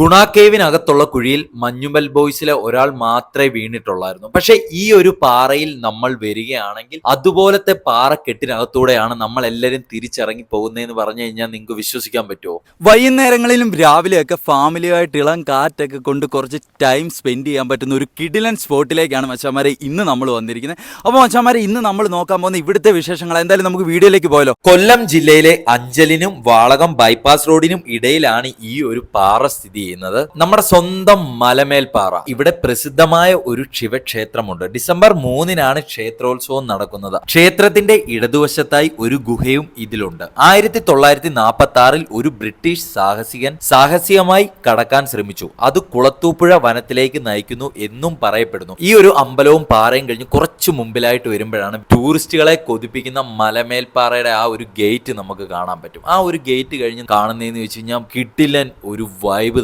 ഗുണ കേവിനകത്തുള്ള കുഴിയിൽ മഞ്ഞുമൽ ബോയ്സിലെ ഒരാൾ മാത്രമേ വീണിട്ടുള്ളായിരുന്നു. പക്ഷെ ഈ ഒരു പാറയിൽ നമ്മൾ വരികയാണെങ്കിൽ അതുപോലത്തെ പാറക്കെട്ടിനകത്തൂടെയാണ് നമ്മൾ എല്ലാവരും തിരിച്ചിറങ്ങി പോകുന്നതെന്ന് പറഞ്ഞു കഴിഞ്ഞാൽ നിങ്ങൾക്ക് വിശ്വസിക്കാൻ പറ്റുമോ? വൈകുന്നേരങ്ങളിലും രാവിലെയൊക്കെ ഫാമിലിയായിട്ട് ഇളം കാറ്റൊക്കെ കൊണ്ട് കുറച്ച് ടൈം സ്പെൻഡ് ചെയ്യാൻ പറ്റുന്ന ഒരു കിടിലൻ സ്പോട്ടിലേക്കാണ് മച്ചാമാരെ ഇന്ന് നമ്മൾ വന്നിരിക്കുന്നത്. അപ്പോൾ മച്ചാമാരെ ഇന്ന് നമ്മൾ നോക്കാൻ പോകുന്ന ഇവിടുത്തെ വിശേഷങ്ങൾ എന്തായാലും നമുക്ക് വീഡിയോയിലേക്ക് പോയല്ലോ. കൊല്ലം ജില്ലയിലെ അഞ്ചലിനും വാളകം ബൈപ്പാസ് റോഡിനും ഇടയിലാണ് ഈ ഒരു പാറ സ്ഥിതി ചെയ്യുന്നത്. നമ്മുടെ സ്വന്തം മലമേൽ പാറ. ഇവിടെ പ്രസിദ്ധമായ ഒരു ശിവക്ഷേത്രമുണ്ട്. ഡിസംബർ 3-നാണ് ക്ഷേത്രോത്സവം നടക്കുന്നത്. ക്ഷേത്രത്തിന്റെ ഇടതുവശത്തായി ഒരു ഗുഹയും ഇതിലുണ്ട്. 1946-ൽ ഒരു ബ്രിട്ടീഷ് സാഹസികമായി കടക്കാൻ ശ്രമിച്ചു. അത് കുളത്തൂപ്പുഴ വനത്തിലേക്ക് നയിക്കുന്നു എന്നും പറയപ്പെടുന്നു. ഈ ഒരു അമ്പലവും പാറയും കഴിഞ്ഞ് കുറച്ചു മുമ്പിലായിട്ട് വരുമ്പോഴാണ് ടൂറിസ്റ്റുകളെ കൊതിപ്പിക്കുന്ന മലമേൽപ്പാറയുടെ ആ ഒരു ഗേറ്റ് നമുക്ക് കാണാൻ പറ്റും. ആ ഒരു ഗേറ്റ് കഴിഞ്ഞ് കാണുന്നതെന്ന് വെച്ച് കഴിഞ്ഞാൽ കിട്ടിലൻ ഒരു വൈബ്